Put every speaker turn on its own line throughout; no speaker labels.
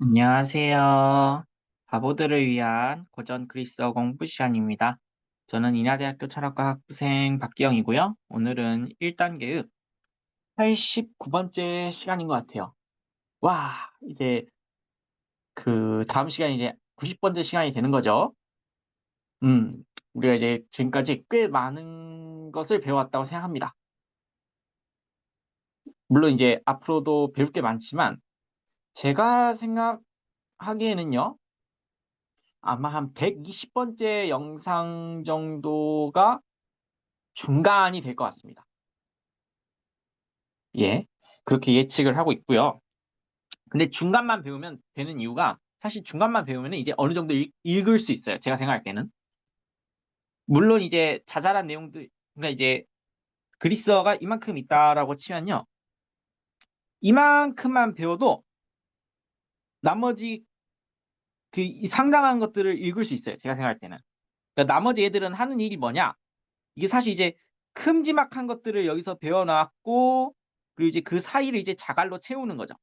안녕하세요. 바보들을 위한 고전 그리스어 공부 시간입니다. 저는 인하대학교 철학과 학부생 박기영이고요. 오늘은 1단계의 89번째 시간인 것 같아요. 와, 이제 그 다음 시간이 이제 90번째 시간이 되는 거죠. 음, 우리가 이제 지금까지 꽤 많은 것을 배워왔다고 생각합니다. 물론 이제 앞으로도 배울 게 많지만 제가 생각하기에는요. 아마 한 120번째 영상 정도가 중간이 될 것 같습니다. 예. 그렇게 예측을 하고 있고요. 근데 중간만 배우면 되는 이유가 사실 중간만 배우면 이제 어느 정도 읽을 수 있어요. 제가 생각할 때는. 물론 이제 자잘한 내용들, 그러니까 이제 그리스어가 이만큼 있다라고 치면요. 이만큼만 배워도 나머지 그 상당한 것들을 읽을 수 있어요. 제가 생각할 때는. 그러니까 나머지 애들은 하는 일이 뭐냐? 이게 사실 이제 큼지막한 것들을 여기서 배워놨고, 그리고 이제 그 사이를 이제 자갈로 채우는 거죠.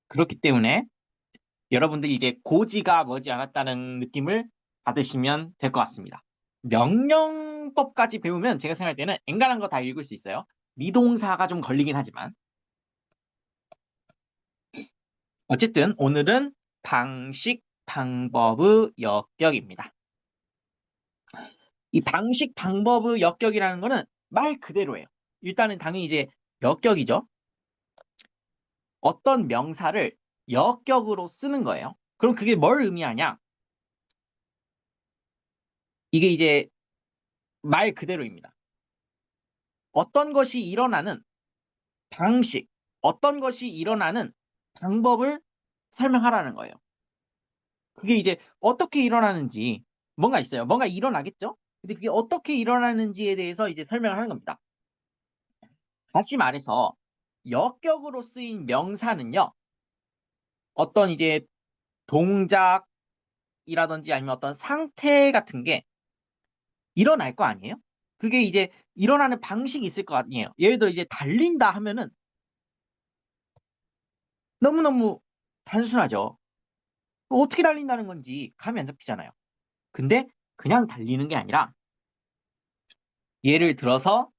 그렇기 때문에 여러분들이 이제 고지가 머지않았다는 느낌을 받으시면 될 것 같습니다. 명령법까지 배우면 제가 생각할 때는 엔간한 거 다 읽을 수 있어요. 미동사가 좀 걸리긴 하지만. 어쨌든 오늘은 방식, 방법의 역격입니다. 이 방식, 방법의 역격이라는 거는 말 그대로예요. 일단은 당연히 이제 역격이죠. 어떤 명사를 역격으로 쓰는 거예요. 그럼 그게 뭘 의미하냐? 이게 이제 말 그대로입니다. 어떤 것이 일어나는 방식, 어떤 것이 일어나는 방법을 설명하라는 거예요. 그게 이제 어떻게 일어나는지 뭔가 있어요. 뭔가 일어나겠죠? 근데 그게 어떻게 일어나는지에 대해서 이제 설명을 하는 겁니다. 다시 말해서 역격으로 쓰인 명사는요. 어떤 이제 동작이라든지 아니면 어떤 상태 같은 게 일어날 거 아니에요? 그게 이제 일어나는 방식이 있을 거 아니에요. 예를 들어 이제 달린다 하면은 너무너무 단순하죠. 어떻게 달린다는 건지 감이 안 잡히잖아요. 근데 그냥 달리는 게 아니라 예를 들어서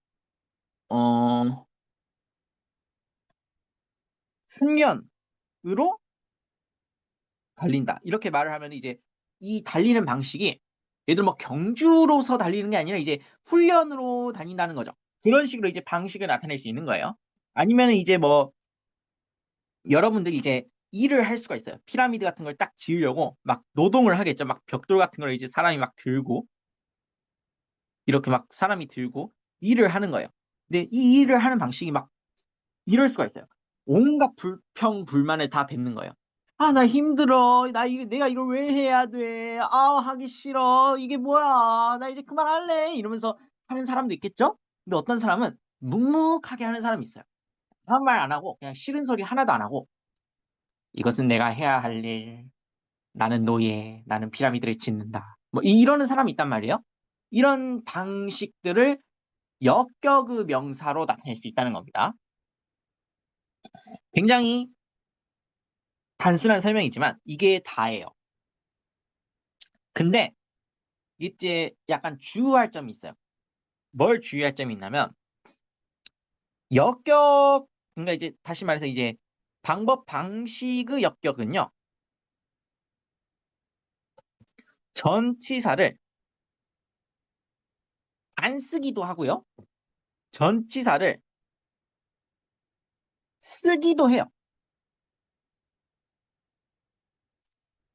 어, 훈련으로 달린다. 이렇게 말을 하면 이제 이 달리는 방식이 예를 들어 뭐 경주로서 달리는 게 아니라 이제 훈련으로 다닌다는 거죠. 그런 식으로 이제 방식을 나타낼 수 있는 거예요. 아니면 이제 뭐 여러분들이 이제 일을 할 수가 있어요. 피라미드 같은 걸 딱 지으려고 막 노동을 하겠죠. 막 벽돌 같은 걸 이제 사람이 막 들고 이렇게 막 사람이 들고 일을 하는 거예요. 근데 이 일을 하는 방식이 막 이럴 수가 있어요. 온갖 불평 불만을 다 뱉는 거예요. 아, 나 힘들어. 나 이게 내가 이걸 왜 해야 돼? 아, 하기 싫어. 이게 뭐야? 나 이제 그만할래. 이러면서 하는 사람도 있겠죠? 근데 어떤 사람은 묵묵하게 하는 사람이 있어요. 아무 말 안 하고 그냥 싫은 소리 하나도 안 하고 이것은 내가 해야 할 일. 나는 노예. 나는 피라미드를 짓는다. 뭐 이러는 사람이 있단 말이에요. 이런 방식들을 역격의 명사로 나타낼 수 있다는 겁니다. 굉장히 단순한 설명이지만 이게 다예요. 근데 이제 약간 주의할 점이 있어요. 뭘 주의할 점이 있냐면 역격 그러니까 이제 다시 말해서 이제 방법 방식의 역격은요. 전치사를 안 쓰기도 하고요. 전치사를 쓰기도 해요.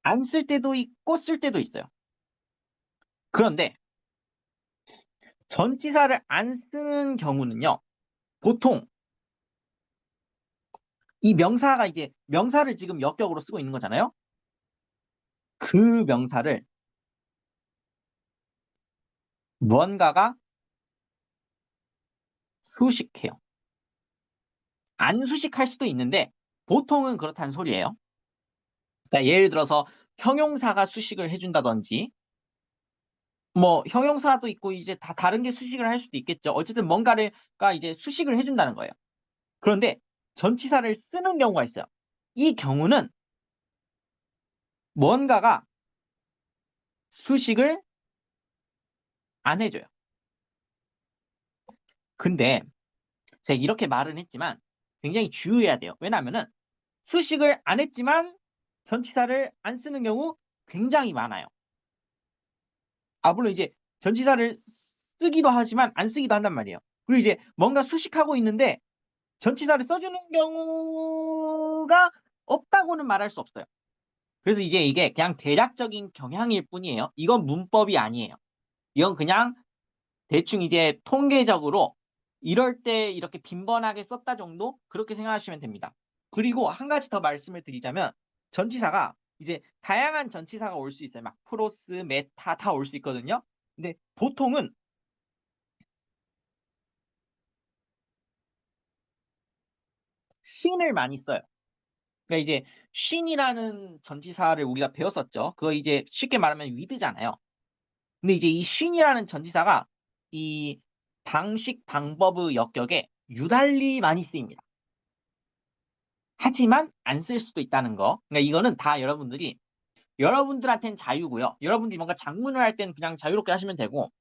안 쓸 때도 있고 쓸 때도 있어요. 그런데 전치사를 안 쓰는 경우는요. 보통 이 명사가 이제 명사를 지금 역격으로 쓰고 있는 거잖아요. 그 명사를 무언가가 수식해요. 안 수식할 수도 있는데 보통은 그렇다는 소리예요. 그러니까 예를 들어서 형용사가 수식을 해준다든지 뭐 형용사도 있고 이제 다 다른 게 수식을 할 수도 있겠죠. 어쨌든 뭔가가 이제 수식을 해준다는 거예요. 그런데 전치사를 쓰는 경우가 있어요. 이 경우는 뭔가가 수식을 안 해줘요. 근데 제가 이렇게 말은 했지만 굉장히 주의해야 돼요. 왜냐하면은 수식을 안 했지만 전치사를 안 쓰는 경우 굉장히 많아요. 물론 이제 전치사를 쓰기도 하지만 안 쓰기도 한단 말이에요. 그리고 이제 뭔가 수식하고 있는데 전치사를 써주는 경우가 없다고는 말할 수 없어요. 그래서 이제 이게 그냥 대략적인 경향일 뿐이에요. 이건 문법이 아니에요. 이건 그냥 대충 이제 통계적으로 이럴 때 이렇게 빈번하게 썼다 정도? 그렇게 생각하시면 됩니다. 그리고 한 가지 더 말씀을 드리자면 전치사가 이제 다양한 전치사가 올 수 있어요. 막 프로스, 메타 다 올 수 있거든요. 근데 보통은 쉰을 많이 써요. 그러니까 이제 쉰이라는 전치사를 우리가 배웠었죠. 그거 이제 쉽게 말하면 위드잖아요. 근데 이제 이 쉰이라는 전치사가 이 방식, 방법의 역격에 유달리 많이 쓰입니다. 하지만 안 쓸 수도 있다는 거. 그러니까 이거는 다 여러분들한테는 자유고요. 여러분들이 뭔가 작문을 할 때는 그냥 자유롭게 하시면 되고,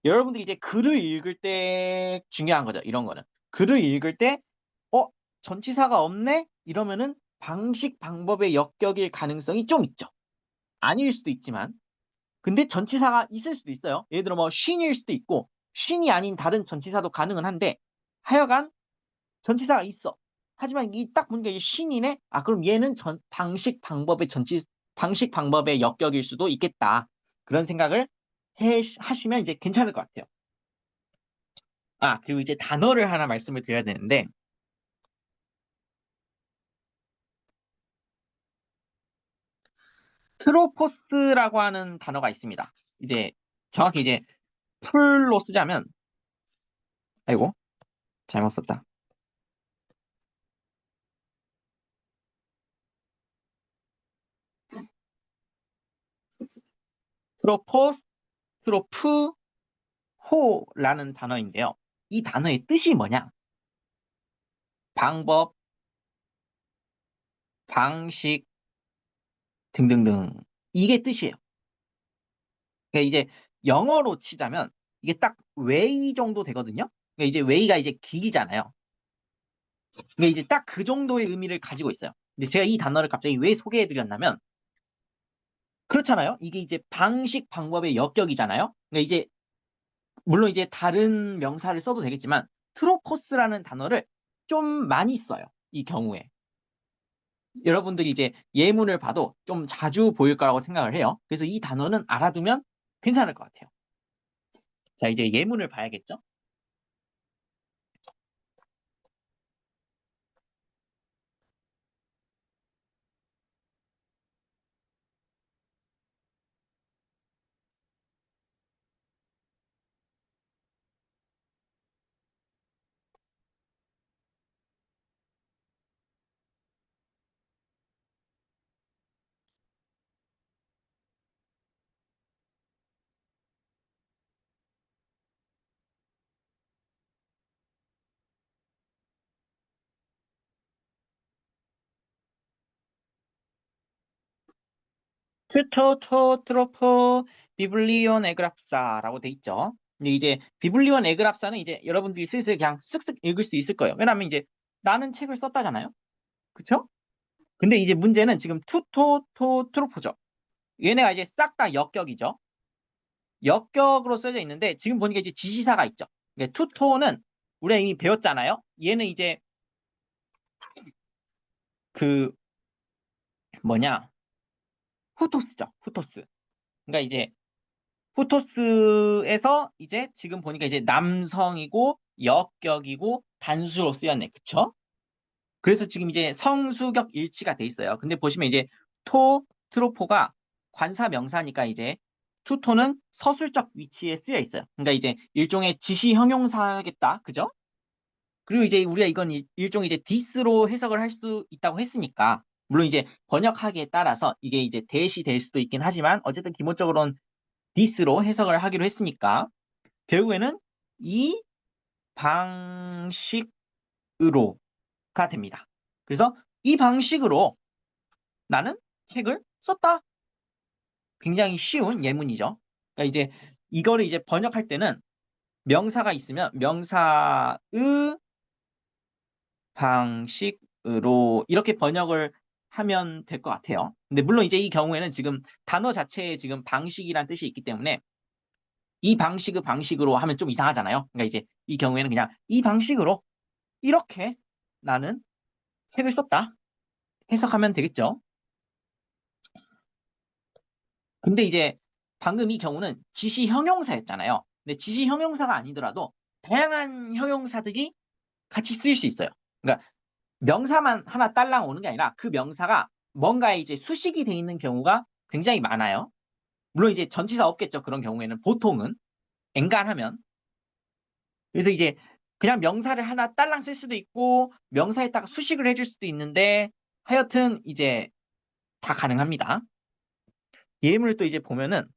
여러분들이 이제 글을 읽을 때 중요한 거죠. 이런 거는. 글을 읽을 때, 어, 전치사가 없네? 이러면은 방식, 방법의 역격일 가능성이 좀 있죠. 아닐 수도 있지만. 근데 전치사가 있을 수도 있어요. 예를 들어 뭐 쉰일 수도 있고, 쉰이 아닌 다른 전치사도 가능은 한데, 하여간 전치사가 있어. 하지만 이 딱 보니까 이 신이네? 그럼 얘는 방식, 방법의 역격일 수도 있겠다. 그런 생각을 하시면 이제 괜찮을 것 같아요. 그리고 이제 단어를 하나 말씀을 드려야 되는데, 트로포스라고 하는 단어가 있습니다. 이제 정확히 이제 풀로 쓰자면, 아이고, 잘못 썼다. 트로포스, 트로프, 호라는 단어인데요. 이 단어의 뜻이 뭐냐? 방법, 방식 등등등. 이게 뜻이에요. 그러니까 이제 영어로 치자면 이게 딱 way 정도 되거든요. 그러니까 이제 way가 이제 길이잖아요. 그러니까 이제 딱 그 정도의 의미를 가지고 있어요. 근데 제가 이 단어를 갑자기 왜 소개해 드렸냐면 그렇잖아요. 이게 이제 방식 방법의 역격이잖아요. 그러니까 이제 물론 이제 다른 명사를 써도 되겠지만 트로포스라는 단어를 좀 많이 써요. 이 경우에. 여러분들이 이제 예문을 봐도 좀 자주 보일 거라고 생각을 해요. 그래서 이 단어는 알아두면 괜찮을 것 같아요. 자, 이제 예문을 봐야겠죠? 트토토트로포 비블리온 에그랍사라고 돼 있죠. 근데 이제 비블리온 에그랍사는 이제 여러분들이 슬슬 그냥 쓱쓱 읽을 수 있을 거예요. 왜냐하면 이제 나는 책을 썼다잖아요. 그쵸? 근데 이제 문제는 지금 투토토트로포죠. 얘네가 이제 싹 다 역격이죠. 역격으로 써져 있는데 지금 보니까 이제 지시사가 있죠. 그러니까 투토는 우리가 이미 배웠잖아요. 얘는 이제 그 뭐냐 후토스죠. 후토스. 그러니까 이제 후토스에서 이제 지금 보니까 이제 남성이고 역격이고 단수로 쓰였네. 그쵸? 그래서 지금 이제 성수격 일치가 돼 있어요. 근데 보시면 이제 트로포가 관사 명사니까 이제 투토는 서술적 위치에 쓰여 있어요. 그러니까 이제 일종의 지시 형용사겠다. 그죠? 그리고 이제 우리가 이건 일종의 이제 디스로 해석을 할 수 있다고 했으니까 물론 이제 번역하기에 따라서 이게 이제 대시 될 수도 있긴 하지만 어쨌든 기본적으로는 디스로 해석을 하기로 했으니까 결국에는 이 방식으로가 됩니다. 그래서 이 방식으로 나는 책을 썼다. 굉장히 쉬운 예문이죠. 그러니까 이제 이거를 이제 번역할 때는 명사가 있으면 명사의 방식으로 이렇게 번역을 하면 될 것 같아요. 근데 물론 이제 이 경우에는 지금 단어 자체에 지금 방식이란 뜻이 있기 때문에 이 방식의 방식으로 하면 좀 이상하잖아요. 그러니까 이제 이 경우에는 그냥 이 방식으로 이렇게 나는 책을 썼다. 해석하면 되겠죠. 근데 이제 방금 이 경우는 지시 형용사였잖아요. 근데 지시 형용사가 아니더라도 다양한 형용사들이 같이 쓰일 수 있어요. 그러니까 명사만 하나 딸랑 오는 게 아니라 그 명사가 뭔가에 이제 수식이 돼 있는 경우가 굉장히 많아요. 물론 이제 전치사 없겠죠. 그런 경우에는 보통은 엔간하면. 그래서 이제 그냥 명사를 하나 딸랑 쓸 수도 있고 명사에다가 수식을 해줄 수도 있는데 하여튼 이제 다 가능합니다. 예문을 또 이제 보면은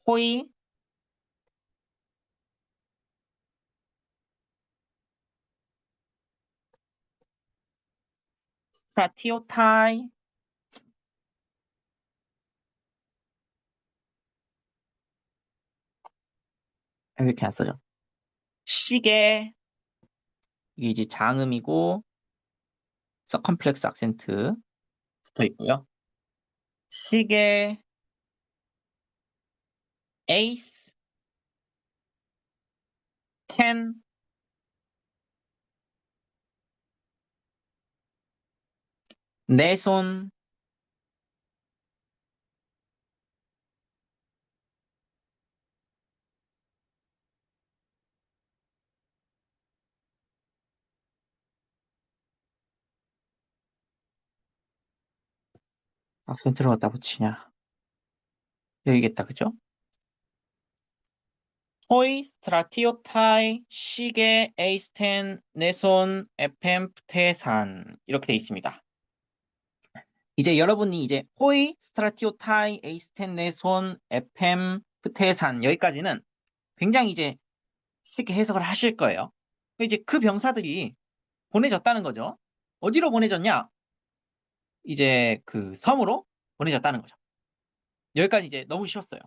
호의 스트라티오타이 이렇게 안 써져. 시계 이게 이제 장음이고 서컴플렉스 악센트 붙어 있고요. 시계 에이스 텐 내 손 악센트를 갖다 붙이냐 여기겠다 그죠? 호이 스트라티오타이 시계 에이스 텐 내 손 FM 프테산 이렇게 돼 있습니다. 이제 여러분이 이제 호이 스트라티오타이 에이스 텐 내 손 FM 프테산 여기까지는 굉장히 이제 쉽게 해석을 하실 거예요. 이제 그 병사들이 보내졌다는 거죠. 어디로 보내졌냐? 이제 그 섬으로 보내졌다는 거죠. 여기까지 이제 너무 쉬웠어요.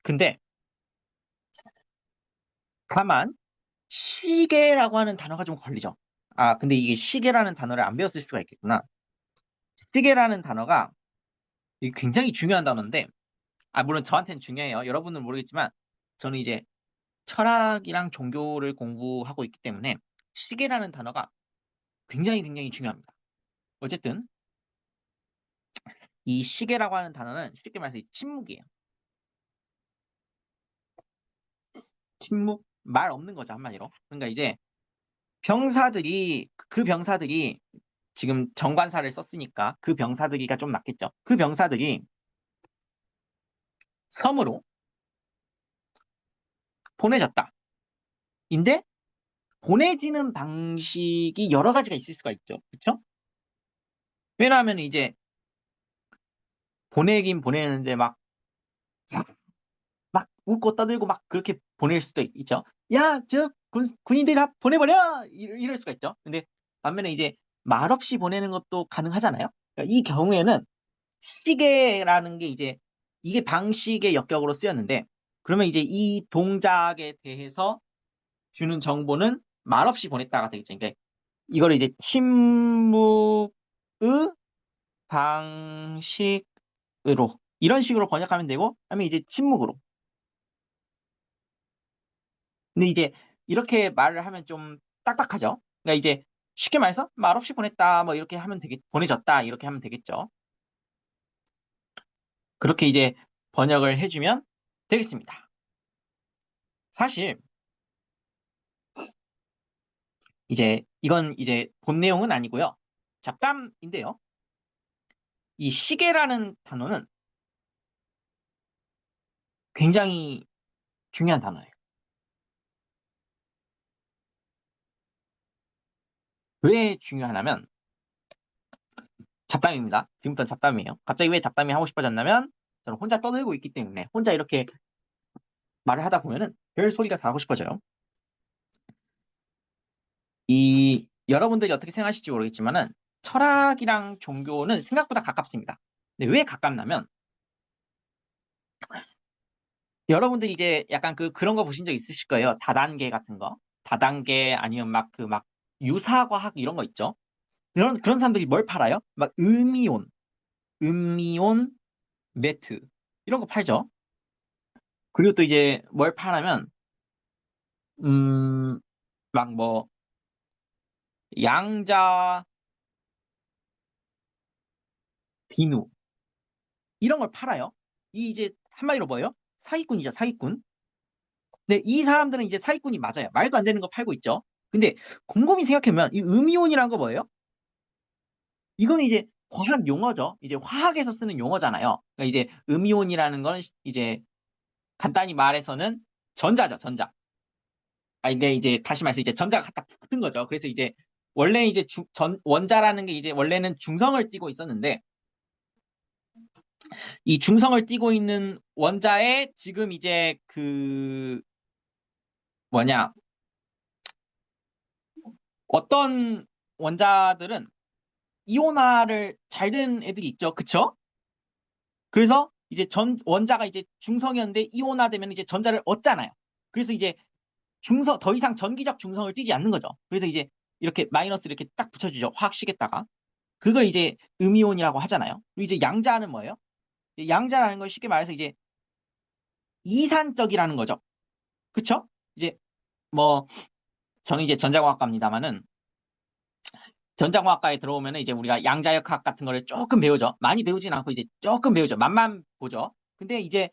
근데 다만 시계라고 하는 단어가 좀 걸리죠. 아, 근데 이게 시계라는 단어를 안 배웠을 수가 있겠구나. 시계라는 단어가 이게 굉장히 중요한 단어인데, 아, 물론 저한테는 중요해요. 여러분은 모르겠지만, 저는 이제 철학이랑 종교를 공부하고 있기 때문에 시계라는 단어가 굉장히 중요합니다. 어쨌든 이 시계라고 하는 단어는 쉽게 말해서 침묵이에요. 침묵, 말 없는 거죠, 한마디로. 그러니까 이제 그 병사들이 지금 정관사를 썼으니까 그 병사들이가 좀 낫겠죠. 그 병사들이 섬으로 보내졌다. 인데 보내지는 방식이 여러 가지가 있을 수가 있죠. 그렇죠? 왜냐하면 이제 보내긴 보내는데 막 웃고 떠들고 막 그렇게 보낼 수도 있죠. 야, 저 군인들 다 보내버려! 이럴 수가 있죠. 근데 반면에 이제 말없이 보내는 것도 가능하잖아요. 그러니까 이 경우에는 시계라는 게 이제 이게 방식의 역격으로 쓰였는데 그러면 이제 이 동작에 대해서 주는 정보는 말없이 보냈다가 되겠죠. 그러니까 이걸 이제 침묵의 방식으로 이런 식으로 번역하면 되고 하면 이제 침묵으로. 근데 이제 이렇게 말을 하면 좀 딱딱하죠. 그러니까 이제 쉽게 말해서 말없이 보냈다 뭐 이렇게 하면 보내졌다 이렇게 하면 되겠죠. 그렇게 이제 번역을 해주면 되겠습니다. 사실 이제 이건 이제 본 내용은 아니고요. 잡담인데요. 이 시계라는 단어는 굉장히 중요한 단어예요. 왜 중요하냐면 잡담입니다. 지금부터 잡담이에요. 갑자기 왜 잡담이 하고 싶어졌냐면 저는 혼자 떠들고 있기 때문에 혼자 이렇게 말을 하다 보면은 별 소리가 다 하고 싶어져요. 이 여러분들이 어떻게 생각하실지 모르겠지만은 철학이랑 종교는 생각보다 가깝습니다. 근데 왜 가깝냐면 여러분들이 이제 약간 그런 거 보신 적 있으실 거예요. 다단계 같은 거. 다단계 아니면 막 유사과학 이런 거 있죠. 그런 사람들이 뭘 팔아요? 막 음이온 매트 이런 거 팔죠. 그리고 또 이제 뭘 파냐면 막 뭐 양자 비누 이런 걸 팔아요. 이 이제 한마디로 뭐예요? 사기꾼이죠, 사기꾼. 근데 이 사람들은 이제 사기꾼이 맞아요. 말도 안 되는 거 팔고 있죠. 근데 곰곰이 생각해보면 이 음이온이란 거 뭐예요? 이거는 이제 과학 용어죠. 이제 화학에서 쓰는 용어잖아요. 그러니까 이제 음이온이라는 건 이제 간단히 말해서는 전자죠, 전자. 아, 이게 이제 다시 말해서 이제 전자가 갖다 붙은 거죠. 그래서 이제 원래 이제 원자라는 게 이제 원래는 중성을 띠고 있었는데 이 중성을 띠고 있는 원자에 지금 이제 뭐냐 어떤 원자들은 이온화를 잘 된 애들이 있죠. 그쵸? 그래서 이제 원자가 이제 중성이었는데 이온화되면 이제 전자를 얻잖아요. 그래서 이제 더 이상 전기적 중성을 띠지 않는 거죠. 그래서 이제 이렇게 마이너스 이렇게 딱 붙여주죠. 화학식에다가. 그걸 이제 음이온이라고 하잖아요. 그리고 이제 양자는 뭐예요? 양자라는 걸 쉽게 말해서 이제 이산적이라는 거죠. 그쵸? 이제 뭐 저는 이제 전자공학과입니다만은 전자공학과에 들어오면 이제 우리가 양자역학 같은 거를 조금 배우죠. 많이 배우진 않고 이제 조금 배우죠. 맛만 보죠. 근데 이제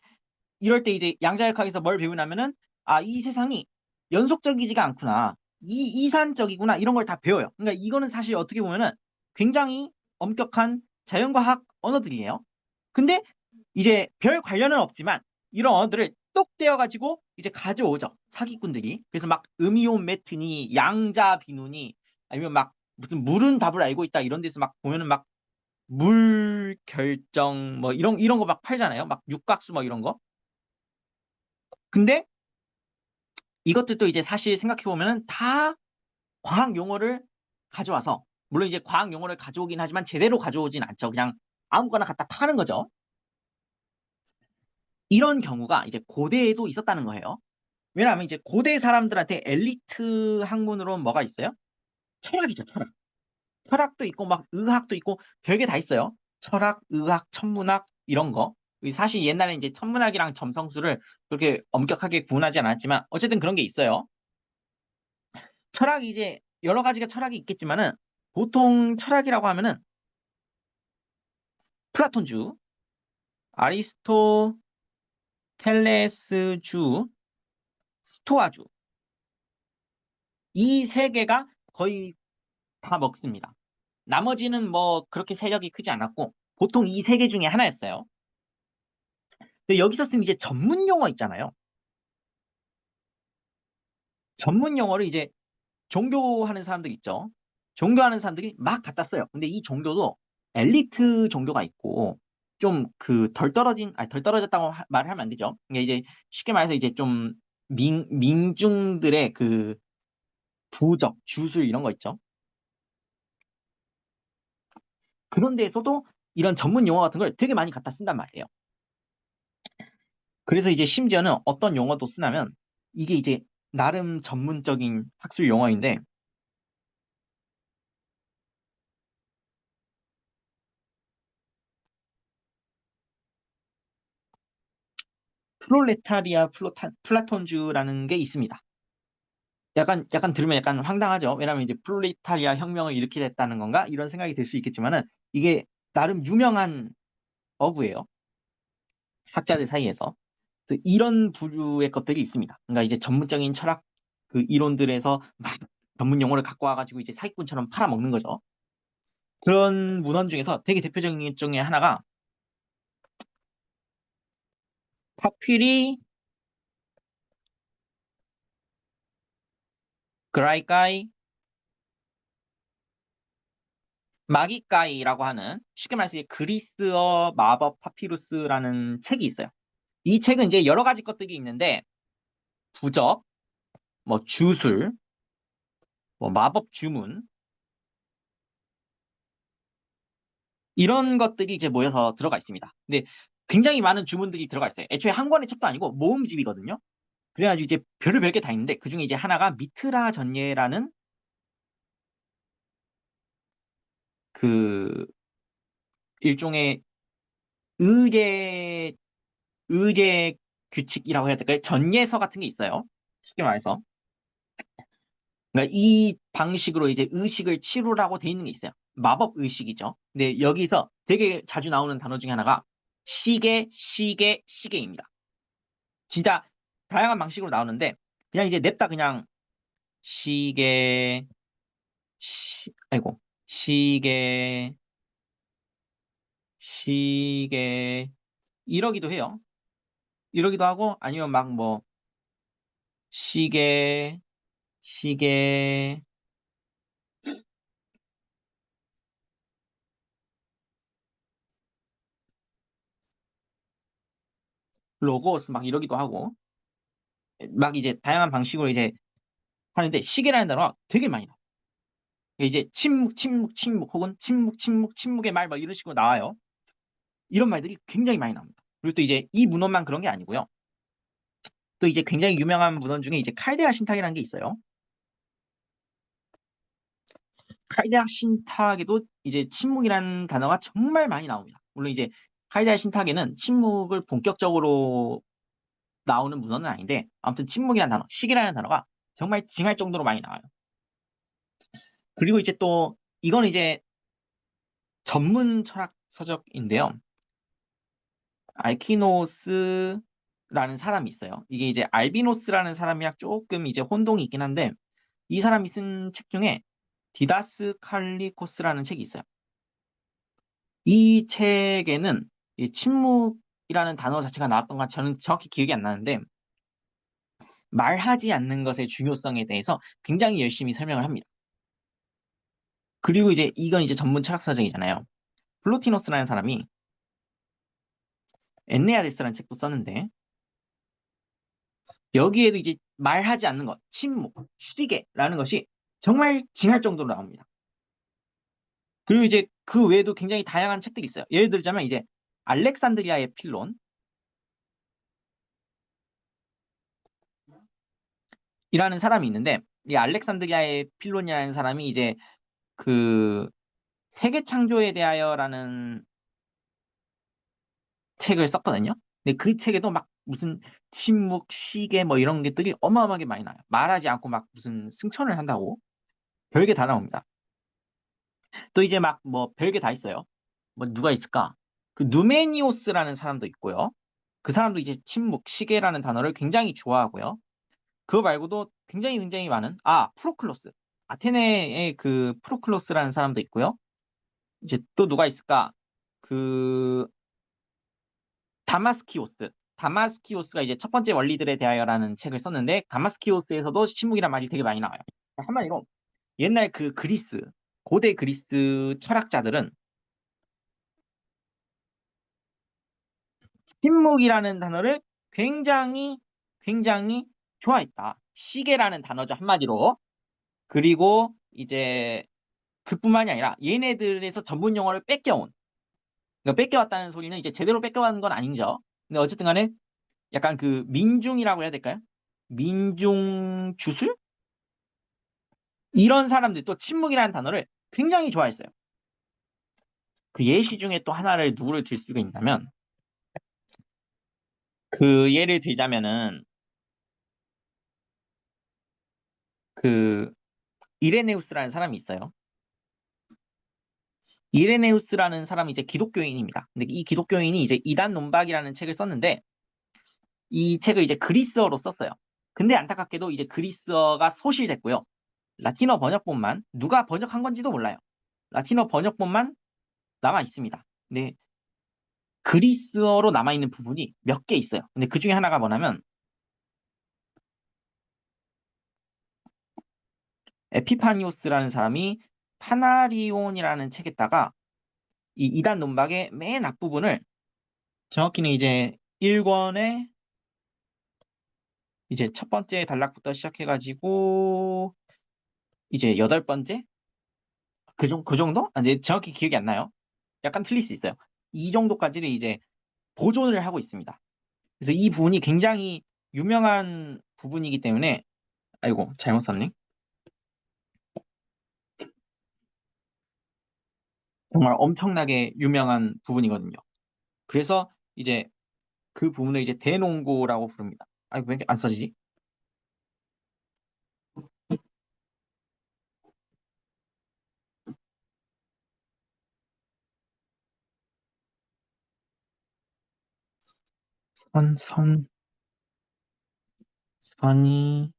이럴 때 이제 양자역학에서 뭘 배우냐면은 아, 이 세상이 연속적이지가 않구나. 이산적이구나. 이런 걸 다 배워요. 그러니까 이거는 사실 어떻게 보면은 굉장히 엄격한 자연과학 언어들이에요. 근데 이제 별 관련은 없지만 이런 언어들을 똑 떼어가지고 이제 가져오죠. 사기꾼들이. 그래서 막 음이온 매트니 양자 비누니 아니면 막 무슨 물은 답을 알고 있다 이런 데서 막 보면은 막 물 결정 뭐 이런 거 막 팔잖아요. 막 육각수 뭐 이런 거. 근데 이것들도 이제 사실 생각해 보면은 다 과학 용어를 가져와서 물론 이제 과학 용어를 가져오긴 하지만 제대로 가져오진 않죠. 그냥 아무거나 갖다 파는 거죠. 이런 경우가 이제 고대에도 있었다는 거예요. 왜냐하면 이제 고대 사람들한테 엘리트 학문으로 뭐가 있어요? 철학이죠, 철학. 철학도 있고 막 의학도 있고 별게 다 있어요. 철학, 의학, 천문학 이런 거. 사실 옛날에 이제 천문학이랑 점성술을 그렇게 엄격하게 구분하지 않았지만 어쨌든 그런 게 있어요. 철학이 이제 여러 가지가 철학이 있겠지만은 보통 철학이라고 하면은 플라톤주, 아리스토텔레스주, 스토아주 이 세 개가 거의 다 먹습니다. 나머지는 뭐 그렇게 세력이 크지 않았고 보통 이 세 개 중에 하나였어요. 근데 여기서 쓰는 이제 전문 용어 있잖아요. 전문 용어를 이제 종교하는 사람들 있죠. 종교하는 사람들이 막 갖다 써요. 근데 이 종교도 엘리트 종교가 있고 좀 덜 떨어졌다고 말하면 안 되죠. 이게 이제 쉽게 말해서 이제 좀 민중들의 부적, 주술 이런 거 있죠. 그런 데에서도 이런 전문 용어 같은 걸 되게 많이 갖다 쓴단 말이에요. 그래서 이제 심지어는 어떤 용어도 쓰냐면 이게 이제 나름 전문적인 학술 용어인데 프롤레타리아 플라톤주라는 게 있습니다. 약간 들으면 약간 황당하죠. 왜냐하면 이제 프롤레타리아 혁명을 일으키겠다는 건가? 이런 생각이 들 수 있겠지만은 이게 나름 유명한 어구예요. 학자들 사이에서. 이런 부류의 것들이 있습니다. 그러니까 이제 전문적인 철학 이론들에서 막 전문 용어를 갖고 와가지고 이제 사기꾼처럼 팔아먹는 거죠. 그런 문헌 중에서 되게 대표적인 것 중에 하나가 파피리 그라이카이 마기까이라고 하는 쉽게 말해서 이제 그리스어 마법 파피루스라는 책이 있어요. 이 책은 이제 여러 가지 것들이 있는데 부적, 뭐 주술, 뭐 마법 주문, 이런 것들이 이제 모여서 들어가 있습니다. 근데 굉장히 많은 주문들이 들어가 있어요. 애초에 한 권의 책도 아니고 모음집이거든요. 그래가지고 이제 별의별 게 다 있는데 그중에 이제 하나가 미트라 전예라는 그 일종의 의계 의계 규칙이라고 해야 될까요? 전예서 같은 게 있어요. 쉽게 말해서. 그러니까 이 방식으로 이제 의식을 치루라고 돼 있는 게 있어요. 마법 의식이죠. 근데 여기서 되게 자주 나오는 단어 중에 하나가 시계, 시계, 시계입니다. 진짜 다양한 방식으로 나오는데 그냥 이제 냅다 그냥 시계, 아이고, 시계, 시계 이러기도 해요. 이러기도 하고 아니면 막 뭐 시계, 시계, 로고스 막 이러기도 하고 막 이제 다양한 방식으로 이제 하는데 시계라는 단어가 되게 많이 나와요. 이제 침묵, 침묵, 침묵 혹은 침묵, 침묵, 침묵의 말 막 이런 식으로 나와요. 이런 말들이 굉장히 많이 나옵니다. 그리고 또 이제 이 문헌만 그런 게 아니고요. 또 이제 굉장히 유명한 문헌 중에 이제 칼데아 신탁이라는 게 있어요. 칼데아 신탁에도 이제 침묵이라는 단어가 정말 많이 나옵니다. 물론 이제 칼데아 신탁에는 침묵을 본격적으로 나오는 문헌은 아닌데 아무튼 침묵이라는 단어, 시기라는 단어가 정말 징할 정도로 많이 나와요. 그리고 이제 또 이건 이제 전문 철학 서적인데요. 알키노스라는 사람이 있어요. 이게 이제 알비노스라는 사람이랑 조금 이제 혼동이 있긴 한데 이 사람이 쓴 책 중에 디다스 칼리코스라는 책이 있어요. 이 책에는 이 침묵이라는 단어 자체가 나왔던 건 저는 정확히 기억이 안 나는데 말하지 않는 것의 중요성에 대해서 굉장히 열심히 설명을 합니다. 그리고 이제 이건 이제 전문 철학서적이잖아요. 플로티노스라는 사람이 엔네아데스라는 책도 썼는데 여기에도 이제 말하지 않는 것, 침묵, 시계라는 것이 정말 징할 정도로 나옵니다. 그리고 이제 그 외에도 굉장히 다양한 책들이 있어요. 예를 들자면 이제 알렉산드리아의 필론이라는 사람이 있는데 이 알렉산드리아의 필론이라는 사람이 이제 그 세계 창조에 대하여라는 책을 썼거든요. 근데 그 책에도 막 무슨 침묵, 시계 뭐 이런 것들이 어마어마하게 많이 나요. 말하지 않고 막 무슨 승천을 한다고 별게 다 나옵니다. 또 이제 막 뭐 별게 다 있어요. 뭐 누가 있을까? 그 누메니오스라는 사람도 있고요. 그 사람도 이제 침묵, 시계라는 단어를 굉장히 좋아하고요. 그거 말고도 굉장히 많은 프로클로스. 아테네의 그 프로클로스라는 사람도 있고요. 이제 또 누가 있을까? 그 다마스키오스. 다마스키오스가 이제 첫 번째 원리들에 대하여라는 책을 썼는데 다마스키오스에서도 침묵이란 말이 되게 많이 나와요. 한마디로 옛날 그 그리스, 고대 그리스 철학자들은 침묵이라는 단어를 굉장히 좋아했다. 시계라는 단어죠, 한마디로. 그리고 이제 그뿐만이 아니라 얘네들에서 전문 용어를 뺏겨온. 그러니까 뺏겨왔다는 소리는 이제 제대로 뺏겨간 건 아니죠. 근데 어쨌든 간에 약간 그 민중이라고 해야 될까요? 민중 주술? 이런 사람들 또 침묵이라는 단어를 굉장히 좋아했어요. 그 예시 중에 또 하나를 누구를 들 수가 있냐면 그 예를 들자면은 그 이레네우스라는 사람이 있어요. 이레네우스라는 사람이 이제 기독교인입니다. 근데 이 기독교인이 이제 이단 논박이라는 책을 썼는데 이 책을 이제 그리스어로 썼어요. 근데 안타깝게도 이제 그리스어가 소실됐고요. 라틴어 번역본만 누가 번역한 건지도 몰라요. 라틴어 번역본만 남아 있습니다. 근데 그리스어로 남아 있는 부분이 몇 개 있어요. 근데 그 중에 하나가 뭐냐면 에피파니오스라는 사람이 파나리온이라는 책에다가 이 이단 논박의 맨 앞부분을 정확히는 이제 1권의 이제 첫 번째 단락부터 시작해가지고 이제 여덟 번째 그 정도? 네, 정확히 기억이 안 나요. 약간 틀릴 수 있어요. 이 정도까지를 이제 보존을 하고 있습니다. 그래서 이 부분이 굉장히 유명한 부분이기 때문에, 아이고, 잘못 썼네. 정말 엄청나게 유명한 부분이거든요. 그래서 이제 그 부분을 이제 대농고라고 부릅니다. 아이고, 왜 이렇게 안 써지지? 선, 선, 선이,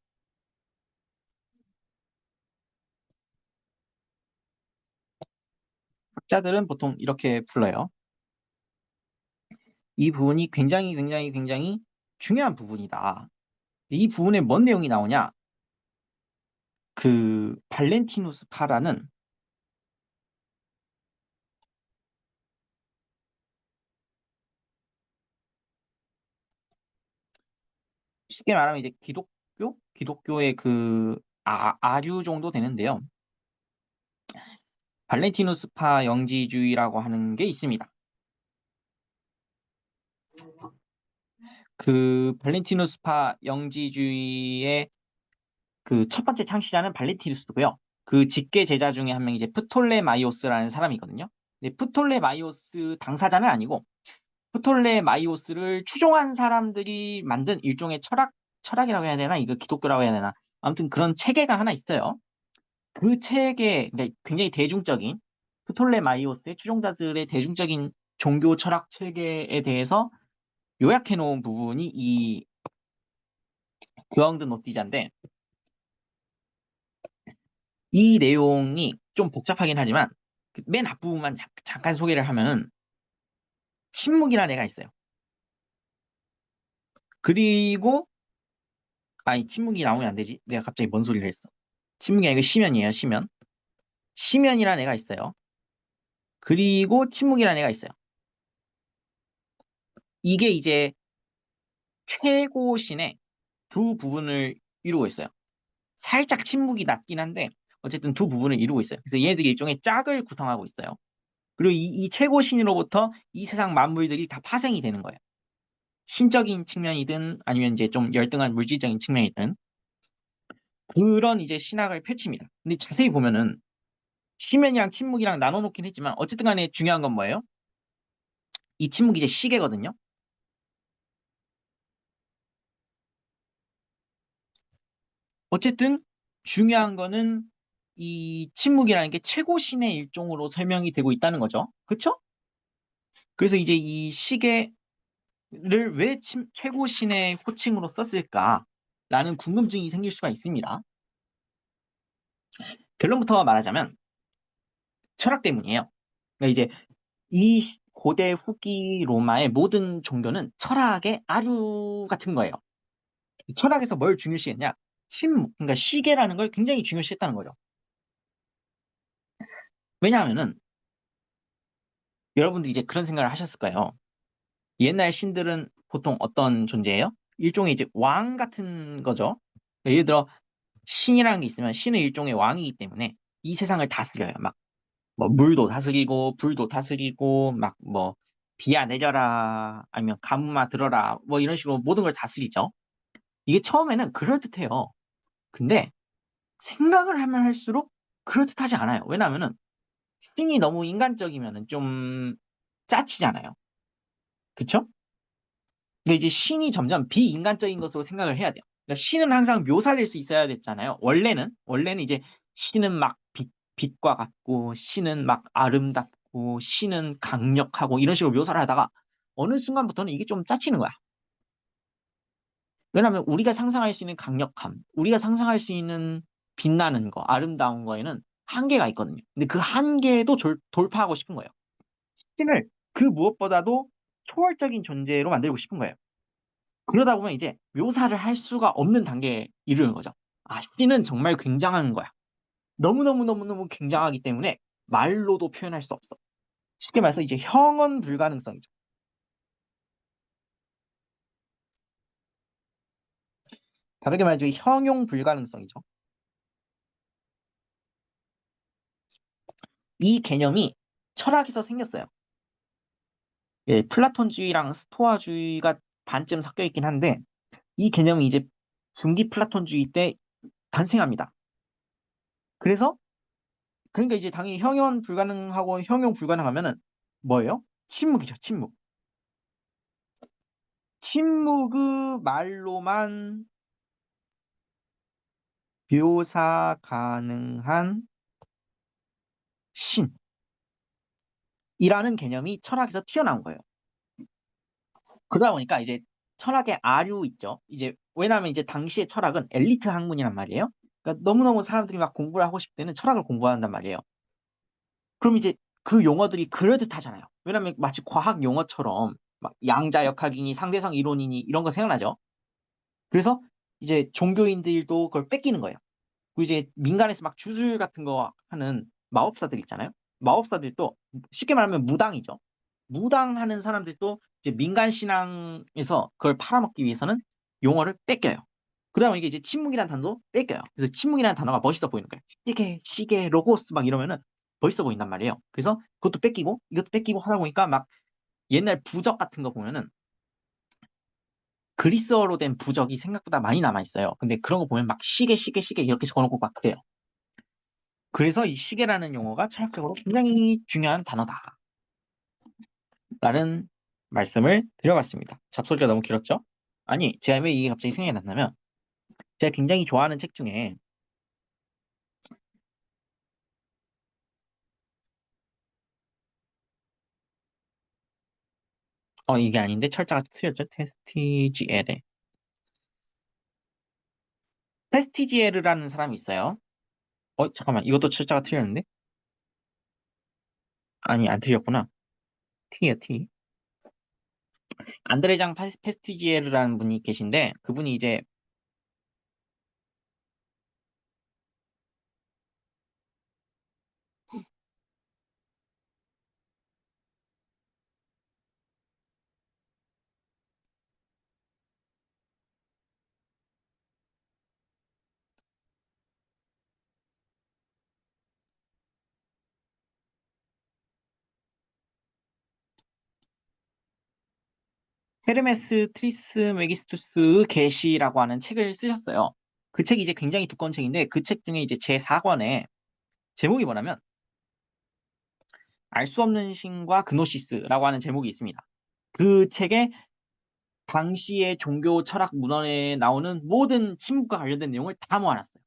학자들은 보통 이렇게 불러요. 이 부분이 굉장히 중요한 부분이다. 이 부분에 뭔 내용이 나오냐? 그 발렌티누스 파라는 쉽게 말하면 이제 기독교의 그 아류 정도 되는데요. 발렌티누스파 영지주의라고 하는 게 있습니다. 그 발렌티누스파 영지주의의 그 첫 번째 창시자는 발렌티누스고요. 그 직계 제자 중에 한 명이 이제 프톨레마이오스라는 사람이거든요. 근데 프톨레마이오스 당사자는 아니고 프톨레마이오스를 추종한 사람들이 만든 일종의 철학이라고 해야 되나? 이거 기독교라고 해야 되나? 아무튼 그런 체계가 하나 있어요. 그 체계, 그러니까 굉장히 대중적인 프톨레마이오스의 추종자들의 대중적인 종교 철학 체계에 대해서 요약해 놓은 부분이 이 그엉드 노티자인데 이 내용이 좀 복잡하긴 하지만 그맨 앞부분만 잠깐 소개를 하면은 침묵이라는 애가 있어요. 그리고 아니 침묵이 나오면 안 되지. 내가 갑자기 뭔 소리를 했어. 침묵이 아니고 시면이에요. 시면. 시면이라는 애가 있어요. 그리고 침묵이라는 애가 있어요. 이게 이제 최고신의 두 부분을 이루고 있어요. 살짝 침묵이 낮긴 한데 어쨌든 두 부분을 이루고 있어요. 그래서 얘네들이 일종의 짝을 구성하고 있어요. 그리고 이 최고신으로부터 이 세상 만물들이 다 파생이 되는 거예요. 신적인 측면이든 아니면 이제 좀 열등한 물질적인 측면이든 그런 이제 신학을 펼칩니다. 근데 자세히 보면은 시면이랑 침묵이랑 나눠놓긴 했지만 어쨌든 간에 중요한 건 뭐예요? 이 침묵이 이제 시계거든요. 어쨌든 중요한 거는 이 침묵이라는 게 최고신의 일종으로 설명이 되고 있다는 거죠. 그렇죠? 그래서 이제 이 시계를 왜 최고신의 호칭으로 썼을까라는 궁금증이 생길 수가 있습니다. 결론부터 말하자면 철학 때문이에요. 그러니까 이제 이 고대 후기 로마의 모든 종교는 철학의 아류 같은 거예요. 철학에서 뭘 중요시했냐? 침묵, 그러니까 시계라는 걸 굉장히 중요시했다는 거죠. 왜냐하면은 여러분들이 이제 그런 생각을 하셨을 거예요. 옛날 신들은 보통 어떤 존재예요? 일종의 이제 왕 같은 거죠. 예를 들어 신이라는 게 있으면 신은 일종의 왕이기 때문에 이 세상을 다스려요. 막 뭐 물도 다스리고 불도 다스리고 막 뭐 비야 내려라 아니면 가뭄아 들어라 뭐 이런 식으로 모든 걸 다스리죠. 이게 처음에는 그럴듯해요. 근데 생각을 하면 할수록 그럴듯하지 않아요. 왜냐하면은 신이 너무 인간적이면은 좀 짜치잖아요. 그쵸? 근데 이제 신이 점점 비인간적인 것으로 생각을 해야 돼요. 그러니까 신은 항상 묘사될 수 있어야 됐잖아요. 원래는 이제 신은 막 빛과 같고, 신은 막 아름답고, 신은 강력하고, 이런 식으로 묘사를 하다가, 어느 순간부터는 이게 좀 짜치는 거야. 왜냐하면 우리가 상상할 수 있는 강력함, 우리가 상상할 수 있는 빛나는 거, 아름다운 거에는 한계가 있거든요. 근데 그 한계도 돌파하고 싶은 거예요. 신을 그 무엇보다도 초월적인 존재로 만들고 싶은 거예요. 그러다 보면 이제 묘사를 할 수가 없는 단계에 이르는 거죠. 아, 신은 정말 굉장한 거야. 너무너무너무너무 굉장하기 때문에 말로도 표현할 수 없어. 쉽게 말해서 이제 형언 불가능성이죠. 다르게 말해서 형용 불가능성이죠. 이 개념이 철학에서 생겼어요. 예, 플라톤주의랑 스토아주의가 반쯤 섞여 있긴 한데 이 개념이 이제 중기 플라톤주의 때 탄생합니다. 그래서 그러니까 이제 당연히 형용 불가능하고 형용 불가능하면은 뭐예요? 침묵이죠, 침묵. 침묵의 말로만 묘사 가능한 신이라는 개념이 철학에서 튀어나온 거예요. 그러다 보니까 이제 철학의 아류 있죠. 이제 왜냐하면 이제 당시의 철학은 엘리트 학문이란 말이에요. 그러니까 너무너무 사람들이 막 공부를 하고 싶을 때는 철학을 공부한단 말이에요. 그럼 이제 그 용어들이 그럴듯하잖아요. 왜냐하면 마치 과학 용어처럼 막 양자역학이니 상대성 이론이니 이런 거 생각나죠. 그래서 이제 종교인들도 그걸 뺏기는 거예요. 그리고 이제 민간에서 막 주술 같은 거 하는 마법사들 있잖아요. 마법사들도 쉽게 말하면 무당이죠. 무당하는 사람들도 이제 민간 신앙에서 그걸 팔아먹기 위해서는 용어를 뺏겨요. 그러면 이게 이제 침묵이라는 단어도 뺏겨요. 그래서 침묵이라는 단어가 멋있어 보이는 거예요. 시계, 로고스 막 이러면은 멋있어 보인단 말이에요. 그래서 그것도 뺏기고 이것도 뺏기고 하다 보니까 막 옛날 부적 같은 거 보면은 그리스어로 된 부적이 생각보다 많이 남아 있어요. 근데 그런 거 보면 막 시계 이렇게 적어놓고 막 그래요. 그래서 이 시계라는 용어가 철학적으로 굉장히 중요한 단어다라는 말씀을 드려봤습니다. 잡소리가 너무 길었죠? 아니, 제가 왜 이게 갑자기 생각이 났냐면 제가 굉장히 좋아하는 책 중에 이게 아닌데 철자가 틀렸죠? 테스티지에르라는 사람이 있어요. 잠깐만, 이것도 철자가 틀렸는데? 아니, 안 틀렸구나. T예요, T. 안드레장 페스티지에르라는 분이 계신데 그분이 이제 헤르메스 트리스메기스투스 계시라고 하는 책을 쓰셨어요. 그 책이 이제 굉장히 두꺼운 책인데 그 책 중에 이제 제4권에 제목이 뭐냐면 알 수 없는 신과 그노시스라고 하는 제목이 있습니다. 그 책에 당시의 종교 철학 문헌에 나오는 모든 침묵과 관련된 내용을 다 모아놨어요.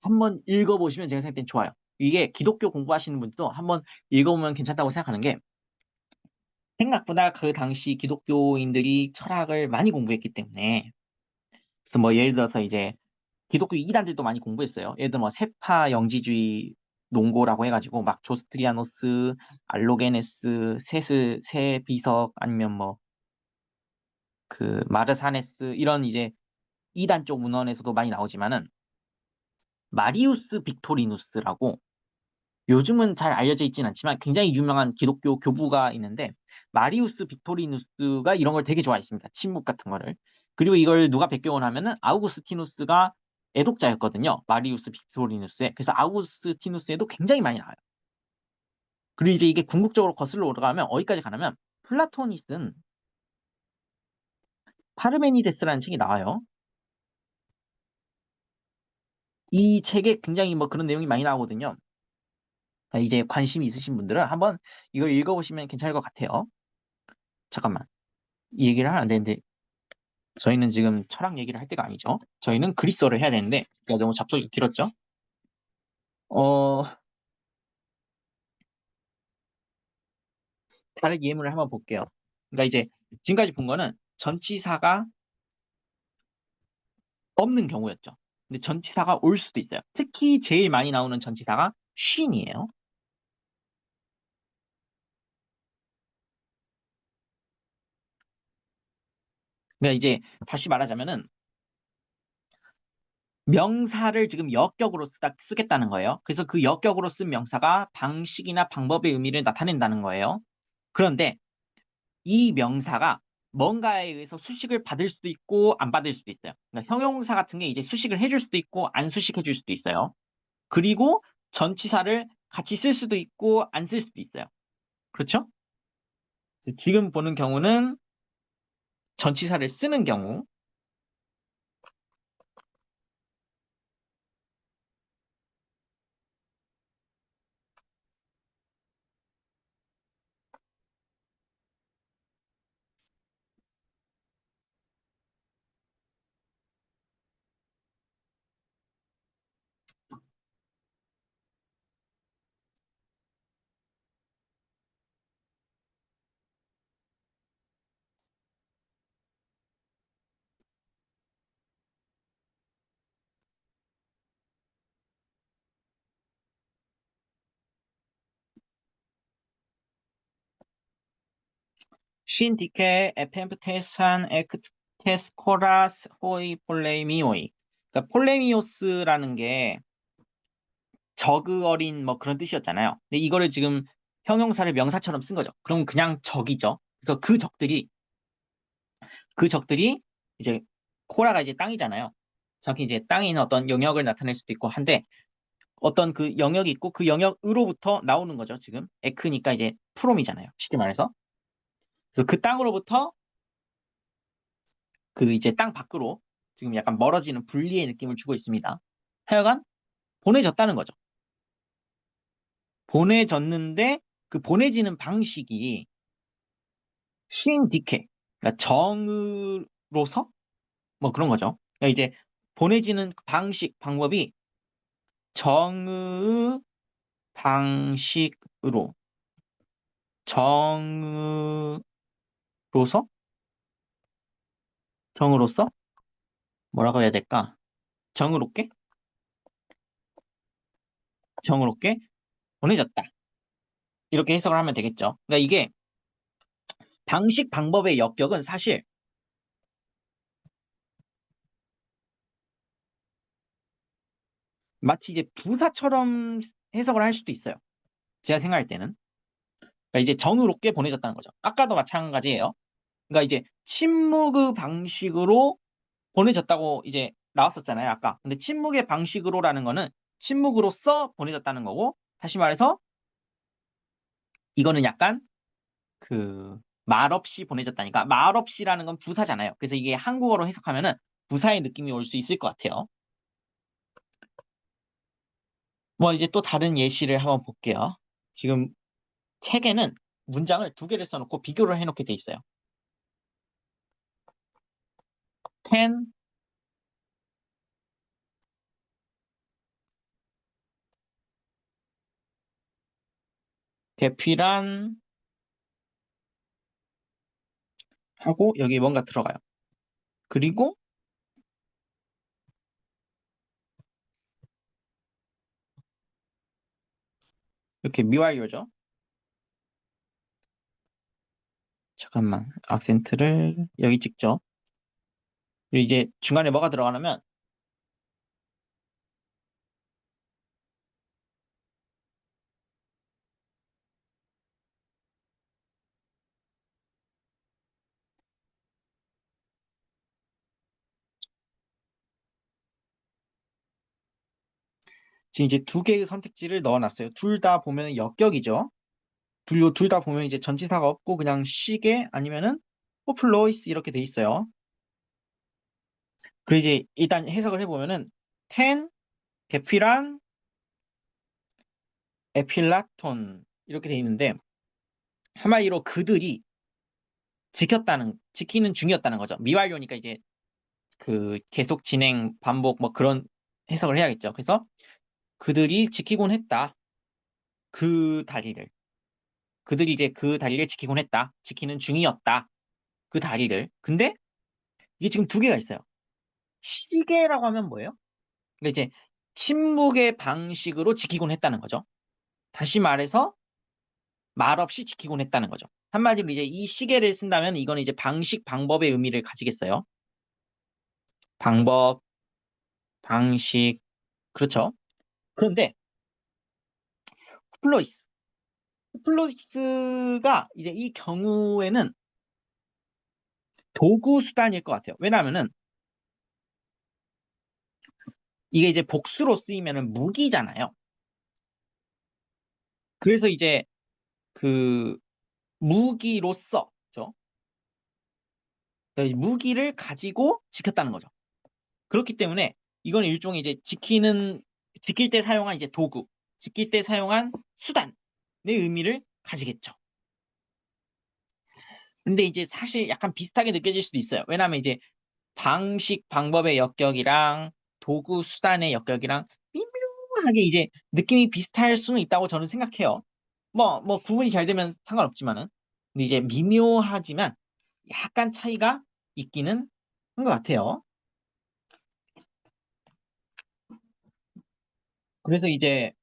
한번 읽어보시면 제가 생각할 땐 좋아요. 이게 기독교 공부하시는 분들도 한번 읽어보면 괜찮다고 생각하는 게 생각보다 그 당시 기독교인들이 철학을 많이 공부했기 때문에 그래서 뭐 예를 들어서 이제 기독교 이단들도 많이 공부했어요. 예를 들어 뭐 세파 영지주의 논고라고 해가지고 막 조스트리아노스, 알로게네스, 세비석 아니면 뭐 그 마르사네스 이런 이제 이단 쪽 문헌에서도 많이 나오지만은 마리우스 빅토리누스라고 요즘은 잘 알려져 있진 않지만 굉장히 유명한 기독교 교부가 있는데 마리우스 빅토리누스가 이런 걸 되게 좋아했습니다. 침묵 같은 거를. 그리고 이걸 누가 베껴온 하면은 아우구스티누스가 애독자였거든요. 마리우스 빅토리누스에. 그래서 아우구스티누스에도 굉장히 많이 나와요. 그리고 이제 이게 궁극적으로 거슬러 올라가면 어디까지 가냐면 플라톤이 쓴 파르메니데스라는 책이 나와요. 이 책에 굉장히 뭐 그런 내용이 많이 나오거든요. 그러니까 이제 관심이 있으신 분들은 한번 이걸 읽어보시면 괜찮을 것 같아요. 잠깐만. 이 얘기를 하면 안 되는데 저희는 지금 철학 얘기를 할 때가 아니죠. 저희는 그리스어를 해야 되는데 너무 잡속이 길었죠. 어, 다른 예문을 한번 볼게요. 그러니까 이제 지금까지 본 거는 전치사가 없는 경우였죠. 근데 전치사가 올 수도 있어요. 특히 제일 많이 나오는 전치사가 쉰이에요. 그러니까 이제 다시 말하자면은 명사를 지금 역격으로 쓰겠다는 거예요. 그래서 그 역격으로 쓴 명사가 방식이나 방법의 의미를 나타낸다는 거예요. 그런데 이 명사가 뭔가에 의해서 수식을 받을 수도 있고 안 받을 수도 있어요. 그러니까 형용사 같은 게 이제 수식을 해줄 수도 있고 안 수식해줄 수도 있어요. 그리고 전치사를 같이 쓸 수도 있고 안 쓸 수도 있어요. 그렇죠? 지금 보는 경우는 전치사를 쓰는 경우. 쉰 디케 에펜프테산 에크테스 코라스 호이 폴레미오이. 그러니까 폴레미오스라는 게 저그 어린 뭐 그런 뜻이었잖아요. 근데 이거를 지금 형용사를 명사처럼 쓴 거죠. 그럼 그냥 적이죠. 그래서 그 적들이 이제 코라가 이제 땅이잖아요. 정확히 이제 땅에 있는 어떤 영역을 나타낼 수도 있고 한데 어떤 그 영역이 있고 그 영역으로부터 나오는 거죠. 지금 에크니까 이제 프롬이잖아요. 쉽게 말해서. 그래서 그 땅으로부터 그 이제 땅 밖으로 지금 약간 멀어지는 분리의 느낌을 주고 있습니다. 하여간 보내졌다는 거죠. 보내졌는데 그 보내지는 방식이 쉰 디케, 그러니까 정으로서 뭐 그런 거죠. 그러니까 이제 보내지는 방식, 방법이 정의 방식으로, 정으로서, 정으로서 뭐라고 해야 될까? 정의롭게, 정의롭게 보내졌다. 이렇게 해석을 하면 되겠죠. 그러니까 이게 방식, 방법의 역격은 사실 마치 이제 부사처럼 해석을 할 수도 있어요. 제가 생각할 때는. 그러니까 이제 정의롭게 보내졌다는 거죠. 아까도 마찬가지예요. 그러니까 이제 침묵의 방식으로 보내졌다고 이제 나왔었잖아요, 아까. 근데 침묵의 방식으로라는 거는 침묵으로써 보내졌다는 거고, 다시 말해서 이거는 약간 그 말없이 보내졌다니까. 말없이라는 건 부사잖아요. 그래서 이게 한국어로 해석하면은 부사의 느낌이 올 수 있을 것 같아요. 뭐 이제 또 다른 예시를 한번 볼게요. 지금 책에는 문장을 두 개를 써놓고 비교를 해놓게 돼 있어요. can 대필한 하고 여기 뭔가 들어가요. 그리고 이렇게 미완료죠. 잠깐만, 악센트를 여기 찍죠. 그리고 이제 중간에 뭐가 들어가냐면 지금 이제 두 개의 선택지를 넣어놨어요. 둘 다 보면 역격이죠. 둘 다 보면 이제 전치사가 없고 그냥 시계 아니면은 포플로이스 이렇게 돼 있어요. 그리고 이제 일단 해석을 해보면은 텐, 게피란, 에필라톤 이렇게 돼 있는데 한마디로 그들이 지키는 중이었다는 거죠. 미완료니까 이제 그 계속 진행, 반복 뭐 그런 해석을 해야겠죠. 그래서 그들이 지키곤 했다. 그 다리를. 그들이 이제 그 다리를 지키곤 했다. 지키는 중이었다. 그 다리를. 근데 이게 지금 두 개가 있어요. 시계라고 하면 뭐예요? 그러니까 이제 침묵의 방식으로 지키곤 했다는 거죠. 다시 말해서 말없이 지키곤 했다는 거죠. 한마디로 이제 이 시계를 쓴다면 이거는 이제 방식, 방법의 의미를 가지겠어요. 방법, 방식. 그렇죠. 그런데 플로이스. 플로이스가 이제 이 경우에는 도구 수단일 것 같아요. 왜냐하면은 이게 이제 복수로 쓰이면은 무기잖아요. 그래서 이제 그 무기로서, 그죠? 그러니까 무기를 가지고 지켰다는 거죠. 그렇기 때문에 이건 일종의 이제 지킬 때 사용한 이제 도구, 지킬 때 사용한 수단의 의미를 가지겠죠. 근데 이제 사실 약간 비슷하게 느껴질 수도 있어요. 왜냐하면 이제 방식, 방법의 역격이랑 도구, 수단의 역격이랑 미묘하게 이제 느낌이 비슷할 수는 있다고 저는 생각해요. 뭐 구분이 잘 되면 상관없지만은. 근데 이제 미묘하지만 약간 차이가 있기는 한 것 같아요. 그래서 이제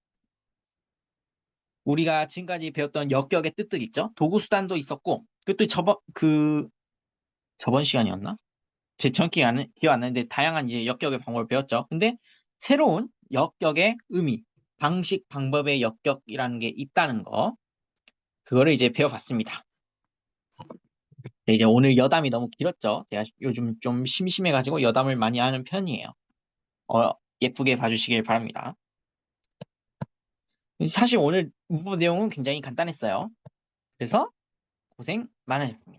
우리가 지금까지 배웠던 역격의 뜻들 있죠? 도구, 수단도 있었고, 그것도 저번 시간이었나? 제 정확히 기억 안 나는데 다양한 이제 역격의 방법을 배웠죠. 근데 새로운 역격의 의미, 방식, 방법의 역격이라는 게 있다는 거, 그거를 이제 배워봤습니다. 네, 이제 오늘 여담이 너무 길었죠. 제가 요즘 좀 심심해가지고 여담을 많이 하는 편이에요. 어, 예쁘게 봐주시길 바랍니다. 사실 오늘 문법 내용은 굉장히 간단했어요. 그래서 고생 많으셨습니다.